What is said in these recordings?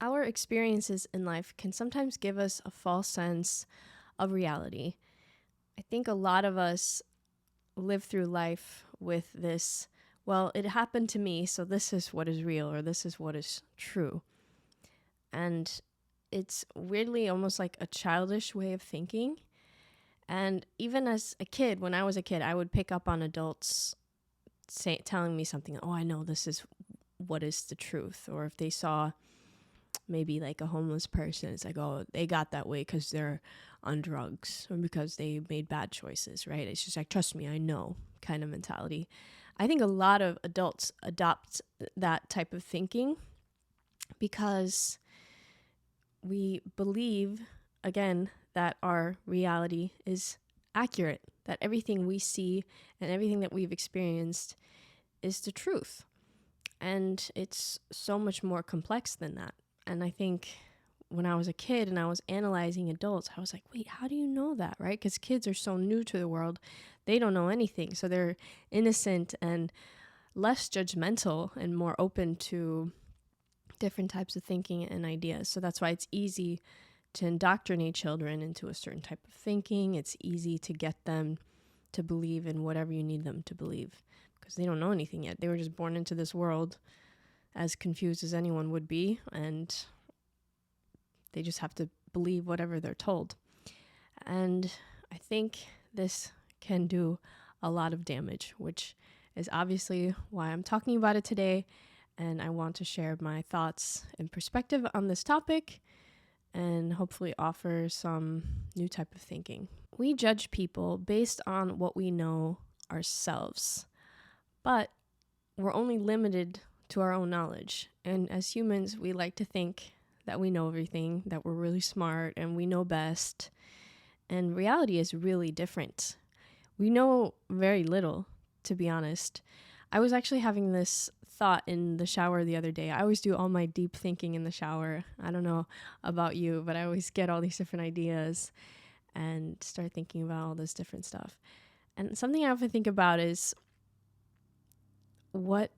Our experiences in life can sometimes give us a false sense of reality. I think a lot of us live through life with this, well, it happened to me, so this is what is real or this is what is true. And it's weirdly almost like a childish way of thinking. And even as a kid, when I was a kid, I would pick up on adults telling me something, oh, I know this is what is the truth. Or if they saw maybe like a homeless person, it's like, oh, they got that way because they're on drugs or because they made bad choices, right? It's just like, trust me, I know kind of mentality. I think a lot of adults adopt that type of thinking because we believe, again, that our reality is accurate, that everything we see and everything that we've experienced is the truth. And it's so much more complex than that. And I think when I was a kid and I was analyzing adults, I was like, wait, how do you know that, right? Because kids are so new to the world. They don't know anything. So they're innocent and less judgmental and more open to different types of thinking and ideas. So that's why it's easy to indoctrinate children into a certain type of thinking. It's easy to get them to believe in whatever you need them to believe because they don't know anything yet. They were just born into this world as confused as anyone would be, and they just have to believe whatever they're told. And I think this can do a lot of damage, which is obviously why I'm talking about it today. And I want to share my thoughts and perspective on this topic and hopefully offer some new type of thinking. We judge people based on what we know ourselves, but we're only limited to our own knowledge. And as humans, we like to think that we know everything, that we're really smart and we know best. And reality is really different. We know very little, to be honest. I was actually having this thought in the shower the other day. I always do all my deep thinking in the shower. I don't know about you, but I always get all these different ideas and start thinking about all this different stuff. And something I often think about is what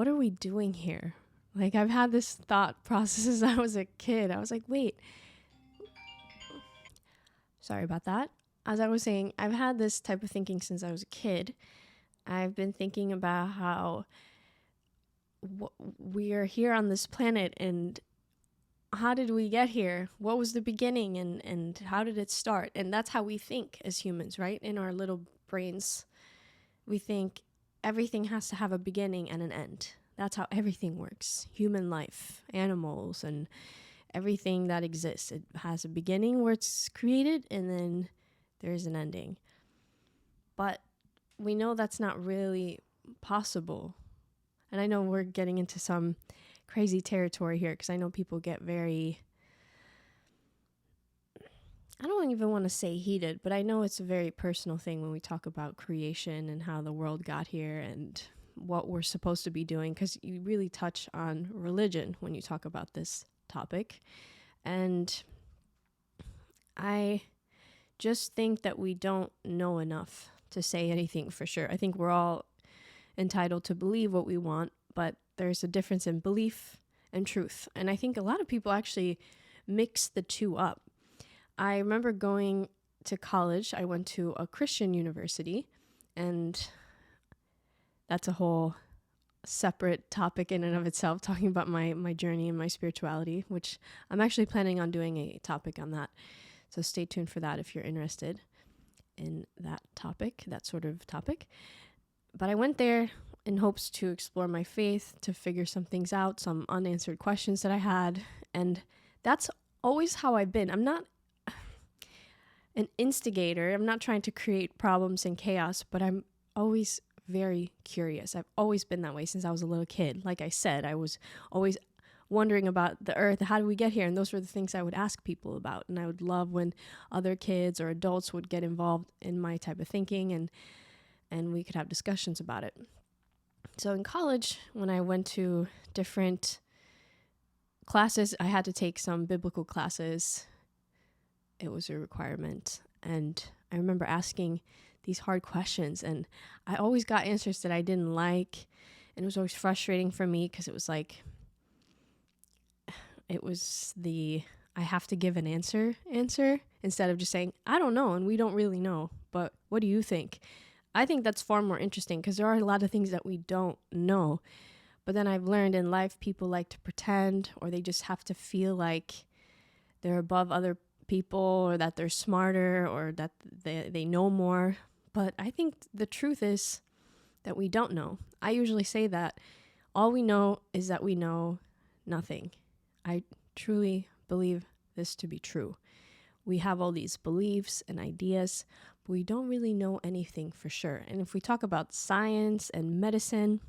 are we doing here? Like, I've had this thought process as I was a kid. I was like, wait, sorry about that. As I was saying, I've had this type of thinking since I was a kid. I've been thinking about how we are here on this planet and how did we get here? What was the beginning and how did it start? And that's how we think as humans, right? In our little brains, we think everything has to have a beginning and an end. That's how everything works. Human life, animals, and everything that exists. It has a beginning where it's created and then there's an ending. But we know that's not really possible. And I know we're getting into some crazy territory here because I know people get very, I don't even want to say heated, but I know it's a very personal thing when we talk about creation and how the world got here and what we're supposed to be doing, because you really touch on religion when you talk about this topic. And I just think that we don't know enough to say anything for sure. I think we're all entitled to believe what we want, but there's a difference in belief and truth. And I think a lot of people actually mix the two up. I remember going to college. I went to a Christian university, and that's a whole separate topic in and of itself, talking about my journey and my spirituality, which I'm actually planning on doing a topic on that. So stay tuned for that if you're interested in that topic, that sort of topic. But I went there in hopes to explore my faith, to figure some things out, some unanswered questions that I had. And that's always how I've been. I'm not an instigator. I'm not trying to create problems and chaos, but I'm always very curious. I've always been that way since I was a little kid. Like I said, I was always wondering about the earth. How did we get here? And those were the things I would ask people about. And I would love when other kids or adults would get involved in my type of thinking and we could have discussions about it. So in college, when I went to different classes, I had to take some biblical classes. It was a requirement. And I remember asking these hard questions, and I always got answers that I didn't like. And it was always frustrating for me because it was like, it was the I have to give an answer instead of just saying, I don't know and we don't really know, but what do you think? I think that's far more interesting because there are a lot of things that we don't know. But then I've learned in life people like to pretend, or they just have to feel like they're above other people, or that they're smarter, or that they know more. But I think the truth is that we don't know. I usually say that all we know is that we know nothing. I truly believe this to be true. We have all these beliefs and ideas, but we don't really know anything for sure. And if we talk about science and medicine,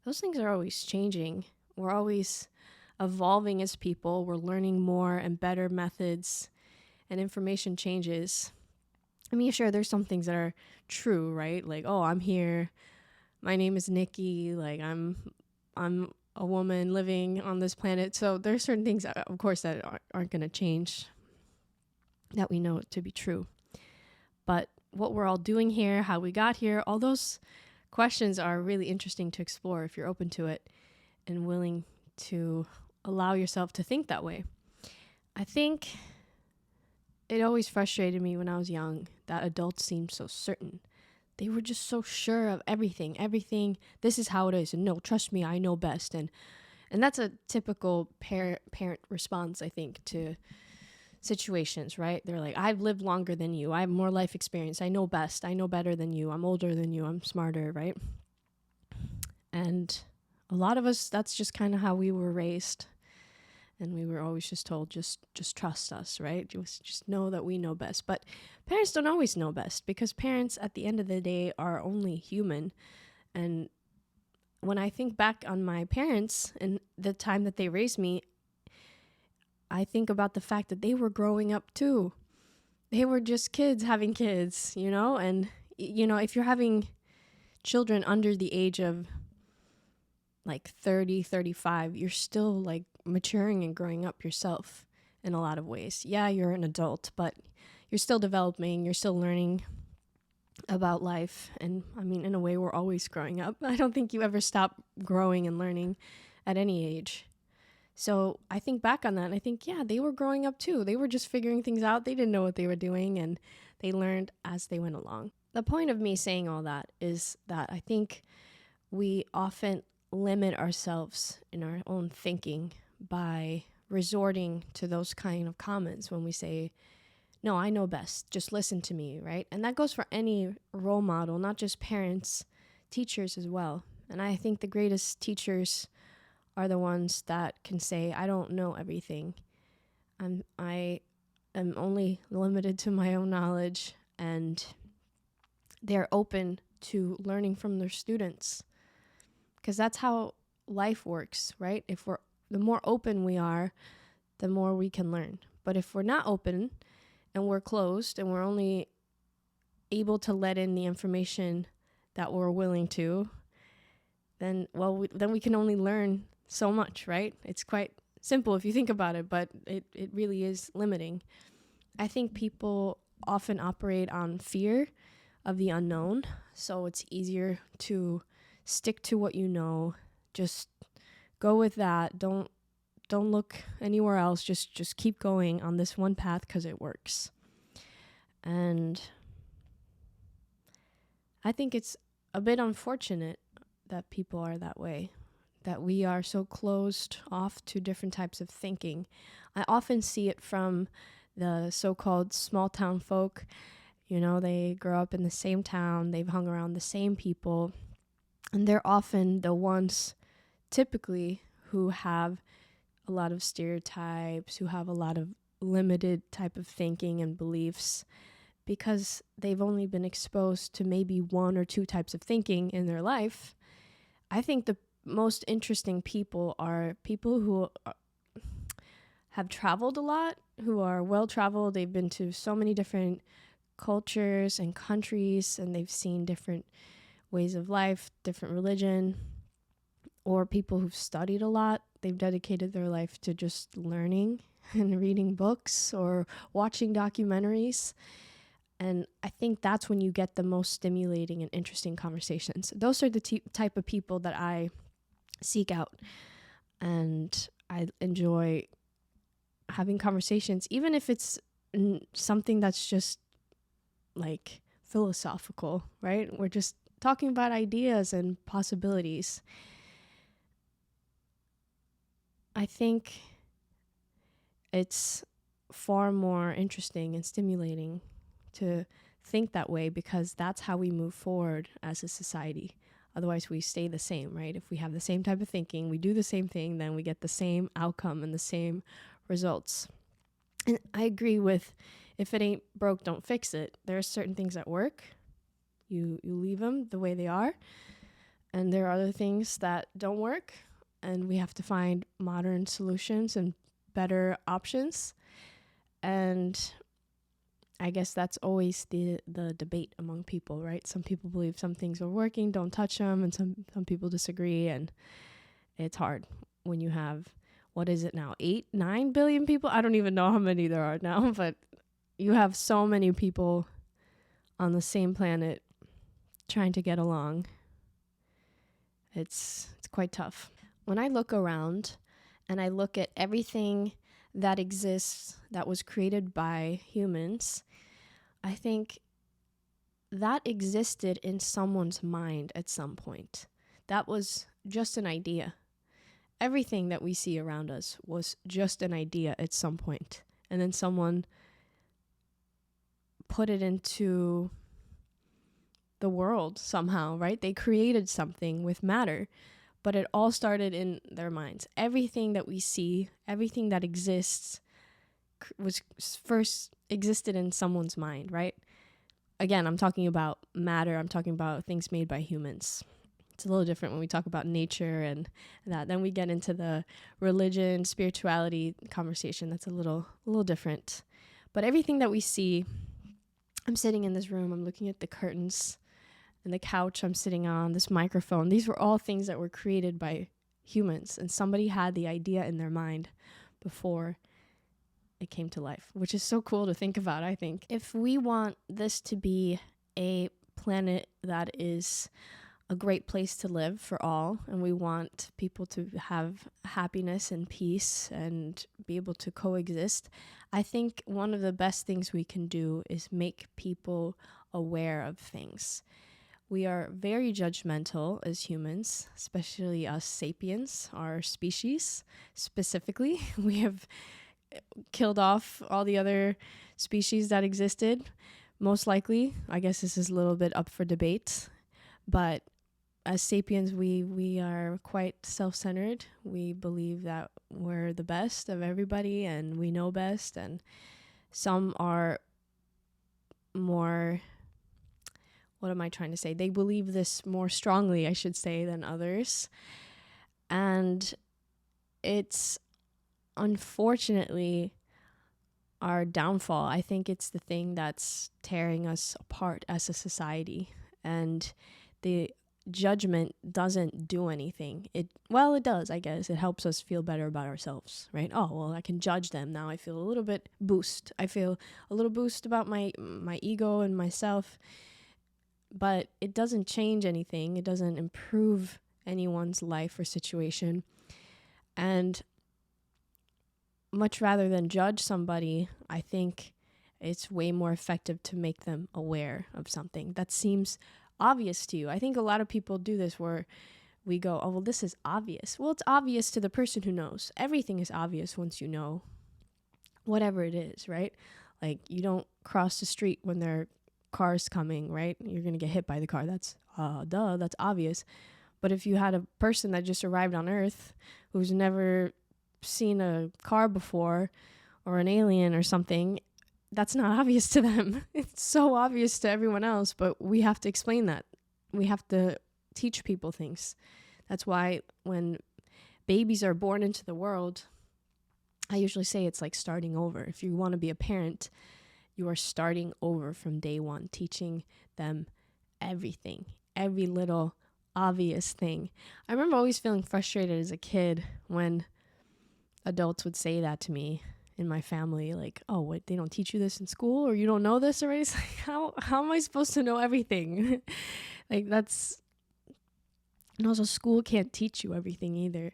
those things are always changing. We're always evolving as people. We're learning more and better methods, and information changes. I mean, sure, there's some things that are true, right? Like, oh, I'm here. My name is Nikki. Like, I'm a woman living on this planet. So there's certain things, of course, that aren't going to change, that we know to be true. But what we're all doing here, how we got here, all those questions are really interesting to explore if you're open to it and willing to allow yourself to think that way. I think it always frustrated me when I was young that adults seemed so certain. They were just so sure of everything. This is how it is. And no, trust me, I know best. And that's a typical parent response, I think, to situations, right? They're like, I've lived longer than you. I have more life experience. I know best. I know better than you. I'm older than you. I'm smarter, right? And a lot of us, that's just kind of how we were raised. And we were always just told, just trust us, right? Just know that we know best. But parents don't always know best, because parents at the end of the day are only human. And when I think back on my parents and the time that they raised me, I think about the fact that they were growing up too. They were just kids having kids, and, if you're having children under the age of like 30, 35, you're still like maturing and growing up yourself in a lot of ways. Yeah, you're an adult, but you're still developing, you're still learning about life. And I mean, in a way, we're always growing up. I don't think you ever stop growing and learning at any age. So I think back on that and I think, yeah, they were growing up too. They were just figuring things out. They didn't know what they were doing, and they learned as they went along. The point of me saying all that is that I think we often limit ourselves in our own thinking by resorting to those kind of comments when we say, no, I know best, just listen to me, right? And that goes for any role model, not just parents, teachers as well. And I think the greatest teachers are the ones that can say, I don't know everything. I am only limited to my own knowledge, and they're open to learning from their students, because that's how life works, right? The more open we are, the more we can learn. But if we're not open and we're closed and we're only able to let in the information that we're willing to, then we can only learn so much, right? It's quite simple if you think about it, but it really is limiting. I think people often operate on fear of the unknown, so it's easier to stick to what you know. Just go with that. Don't look anywhere else. Just keep going on this one path because it works. And I think it's a bit unfortunate that people are that way, that we are so closed off to different types of thinking. I often see it from the so-called small town folk. They grow up in the same town, they've hung around the same people, and they're often the ones typically who have a lot of stereotypes, who have a lot of limited type of thinking and beliefs, because they've only been exposed to maybe one or two types of thinking in their life. I think the most interesting people are people who have traveled a lot, who are well-traveled. They've been to so many different cultures and countries, and they've seen different ways of life, different religion, or people who've studied a lot. They've dedicated their life to just learning and reading books or watching documentaries. And I think that's when you get the most stimulating and interesting conversations. Those are the type of people that I seek out. And I enjoy having conversations, even if it's something that's just like philosophical, right? We're just talking about ideas and possibilities. I think it's far more interesting and stimulating to think that way, because that's how we move forward as a society. Otherwise, we stay the same, right? If we have the same type of thinking, we do the same thing, then we get the same outcome and the same results. And I agree with, if it ain't broke, don't fix it. There are certain things that work. You leave them the way they are. And there are other things that don't work. And we have to find modern solutions and better options. And I guess that's always the debate among people, right? Some people believe some things are working, don't touch them. And some people disagree. And it's hard when you have, what is it now, 8-9 billion people? I don't even know how many there are now, but you have so many people on the same planet trying to get along. It's quite tough. When I look around and I look at everything that exists that was created by humans, I think that existed in someone's mind at some point. That was just an idea. Everything that we see around us was just an idea at some point. And then someone put it into the world somehow, right? They created something with matter, but it all started in their minds. Everything that we see, everything that exists was first existed in someone's mind, right? Again, I'm talking about matter. I'm talking about things made by humans. It's a little different when we talk about nature and that. Then we get into the religion, spirituality conversation. That's a little different. But everything that we see, I'm sitting in this room, I'm looking at the curtains and the couch I'm sitting on, this microphone. These were all things that were created by humans, and somebody had the idea in their mind before it came to life, which is so cool to think about, I think. If we want this to be a planet that is a great place to live for all, and we want people to have happiness and peace and be able to coexist, I think one of the best things we can do is make people aware of things. We are very judgmental as humans, especially us sapiens, our species specifically. We have killed off all the other species that existed, most likely. I guess this is a little bit up for debate, but as sapiens, we are quite self-centered. We believe that we're the best of everybody and we know best, and some are more, what am I trying to say? They believe this more strongly, I should say, than others. And it's unfortunately our downfall. I think it's the thing that's tearing us apart as a society. And the judgment doesn't do anything. It does, I guess. It helps us feel better about ourselves, right? Oh, well, I can judge them now. I feel a little bit boost. I feel a little boost about my ego and myself. But it doesn't change anything. It doesn't improve anyone's life or situation. And much rather than judge somebody, I think it's way more effective to make them aware of something that seems obvious to you. I think a lot of people do this where we go, oh, well, this is obvious. Well, it's obvious to the person who knows. Everything is obvious once you know whatever it is, right? Like, you don't cross the street when there are cars coming, right? You're going to get hit by the car. That's that's obvious. But if you had a person that just arrived on Earth who's never seen a car before, or an alien or something, that's not obvious to them. It's so obvious to everyone else, but we have to explain that. We have to teach people things. That's why when babies are born into the world, I usually say it's like starting over. If you want to be a parent, you are starting over from day one, teaching them everything, every little obvious thing. I remember always feeling frustrated as a kid when adults would say that to me in my family, like, oh, what, they don't teach you this in school, or you don't know this already? It's like, how am I supposed to know everything? Like, that's, and also school can't teach you everything either.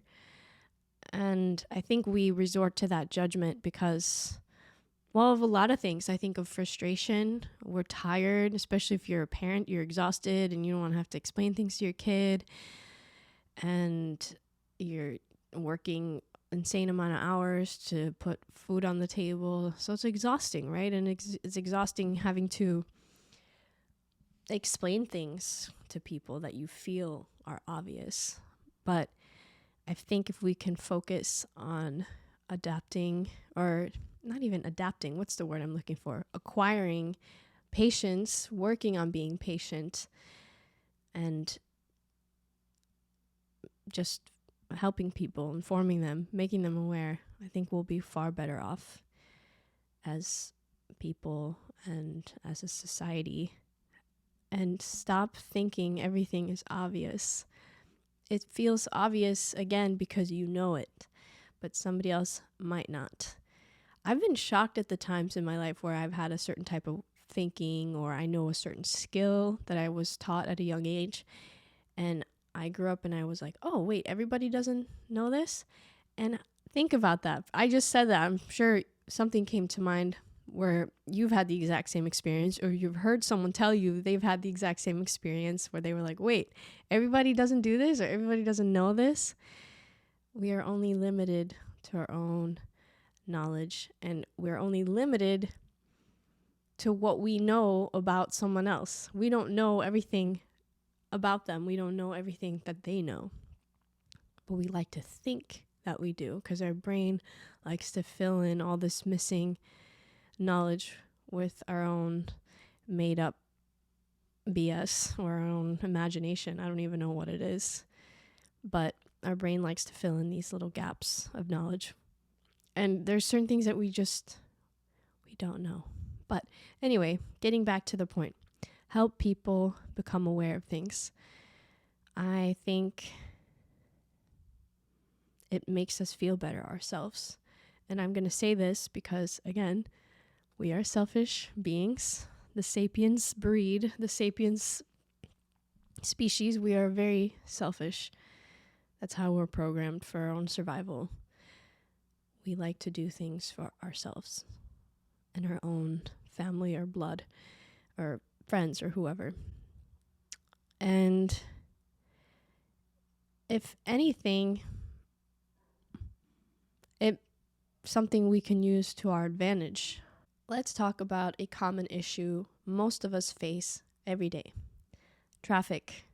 And I think we resort to that judgment because, well, of a lot of things. I think of frustration. We're tired, especially if you're a parent, you're exhausted and you don't want to have to explain things to your kid. And you're working insane amount of hours to put food on the table. So it's exhausting, right? And it's exhausting having to explain things to people that you feel are obvious. But I think if we can focus on adapting, or not even adapting, what's the word I'm looking for? Acquiring patience, working on being patient, and just helping people, informing them, making them aware, I think we'll be far better off as people and as a society. And stop thinking everything is obvious. It feels obvious, again, because you know it, but somebody else might not. I've been shocked at the times in my life where I've had a certain type of thinking, or I know a certain skill that I was taught at a young age, and I grew up and I was like, oh, wait, everybody doesn't know this? And think about that. I just said that. I'm sure something came to mind where you've had the exact same experience, or you've heard someone tell you they've had the exact same experience where they were like, wait, everybody doesn't do this, or everybody doesn't know this. We are only limited to our own knowledge, and we're only limited to what we know about someone else. We don't know everything about them. We don't know everything that they know, but we like to think that we do because our brain likes to fill in all this missing knowledge with our own made up BS or our own imagination. I don't even know what it is, but our brain likes to fill in these little gaps of knowledge. And there's certain things that we don't know. But anyway, getting back to the point, help people become aware of things. I think it makes us feel better ourselves. And I'm going to say this because, again, we are selfish beings. The sapiens breed, the sapiens species, we are very selfish. That's how we're programmed for our own survival. We like to do things for ourselves and our own family or blood or friends or whoever. And if anything, it's something we can use to our advantage. Let's talk about a common issue most of us face every day. Traffic.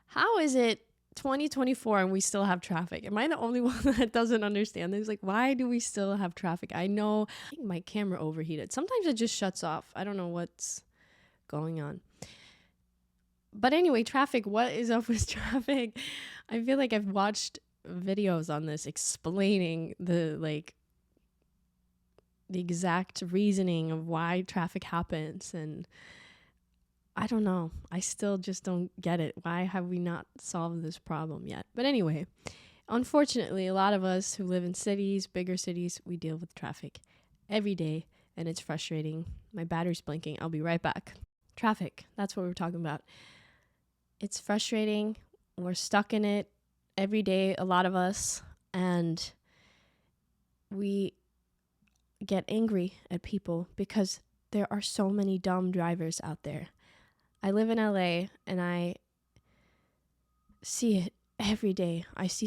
How is it 2024 and we still have traffic? Am I the only one that doesn't understand this? Like, why do we still have traffic? I know I think my camera overheated. Sometimes it just shuts off. I don't know what's going on. But anyway, traffic. What is up with traffic? I feel like I've watched videos on this explaining the exact reasoning of why traffic happens, and I don't know. I still just don't get it. Why have we not solved this problem yet? But anyway, unfortunately, a lot of us who live in cities, bigger cities, we deal with traffic every day, and it's frustrating. My battery's blinking. I'll be right back. Traffic, that's what we're talking about. It's frustrating. We're stuck in it every day, a lot of us, and we get angry at people because there are so many dumb drivers out there. I live in LA and I see it every day. I see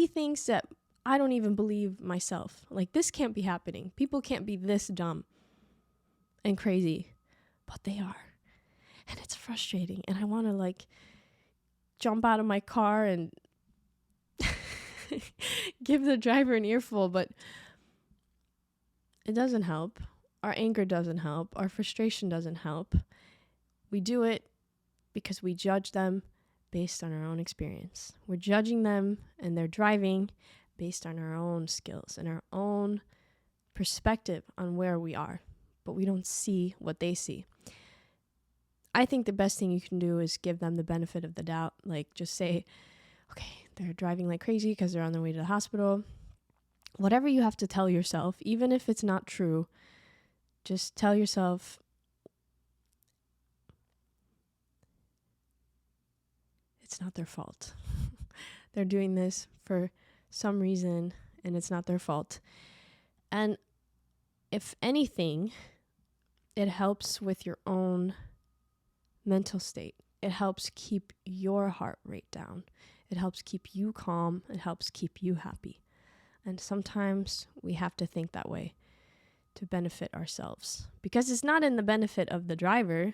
things that I don't even believe myself. Like, this can't be happening. People can't be this dumb and crazy, but they are. And it's frustrating. And I want to jump out of my car and give the driver an earful, but it doesn't help. Our anger doesn't help. Our frustration doesn't help. We do it because we judge them based on our own experience. We're judging them and their driving based on our own skills and our own perspective on where we are, but we don't see what they see. I think the best thing you can do is give them the benefit of the doubt. Just say, okay, they're driving like crazy because they're on their way to the hospital. Whatever you have to tell yourself, even if it's not true, just tell yourself, it's not their fault. They're doing this for some reason, and it's not their fault. And if anything, it helps with your own mental state. It helps keep your heart rate down. It helps keep you calm. It helps keep you happy. And sometimes we have to think that way to benefit ourselves, because it's not in the benefit of the driver.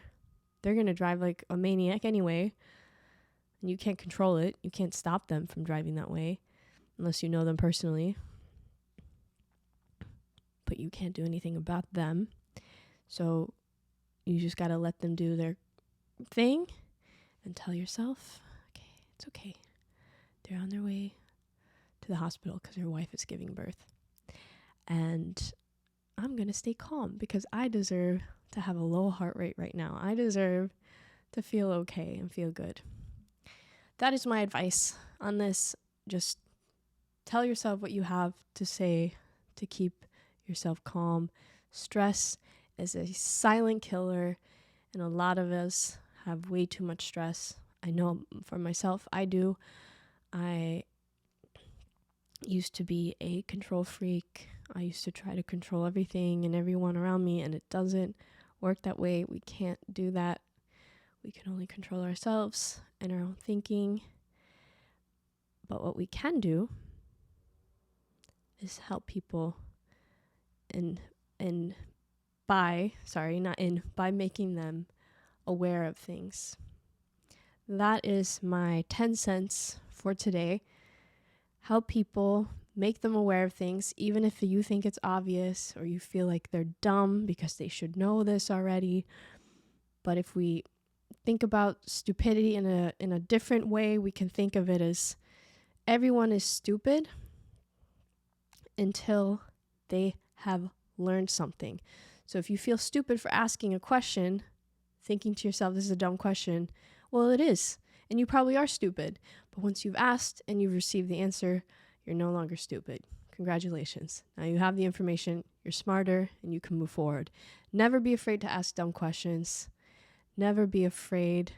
They're going to drive like a maniac anyway, and you can't control it. You can't stop them from driving that way unless you know them personally. But you can't do anything about them. So you just got to let them do their thing and tell yourself, okay, it's okay. They're on their way to the hospital because their wife is giving birth. And I'm going to stay calm because I deserve to have a low heart rate right now. I deserve to feel okay and feel good. That is my advice on this. Just tell yourself what you have to say to keep yourself calm. Stress is a silent killer, and a lot of us have way too much stress. I know for myself, I do. I used to be a control freak. I used to try to control everything and everyone around me, and it doesn't work that way. We can't do that. We can only control ourselves and our own thinking. But what we can do is help people by making them aware of things. That is my 10 cents for today. Help people, make them aware of things, even if you think it's obvious or you feel like they're dumb because they should know this already. But if we think about stupidity in a different way, we can think of it as everyone is stupid until they have learned something. So if you feel stupid for asking a question, thinking to yourself, this is a dumb question, well, it is. And you probably are stupid. But once you've asked and you've received the answer, you're no longer stupid. Congratulations. Now you have the information, you're smarter, and you can move forward. Never be afraid to ask dumb questions. Never be afraid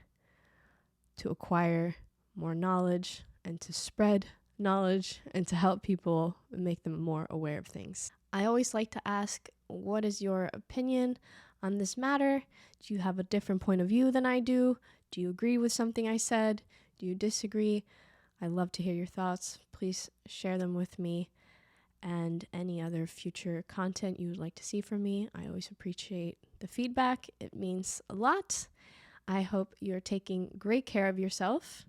to acquire more knowledge and to spread knowledge and to help people and make them more aware of things. I always like to ask, what is your opinion on this matter? Do you have a different point of view than I do? Do you agree with something I said? Do you disagree? I love to hear your thoughts. Please share them with me and any other future content you would like to see from me. I always appreciate the feedback. It means a lot. I hope you're taking great care of yourself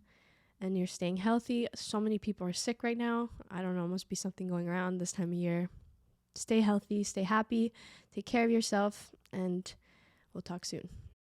and you're staying healthy. So many people are sick right now. I don't know, must be something going around this time of year. Stay healthy, stay happy, take care of yourself, and we'll talk soon.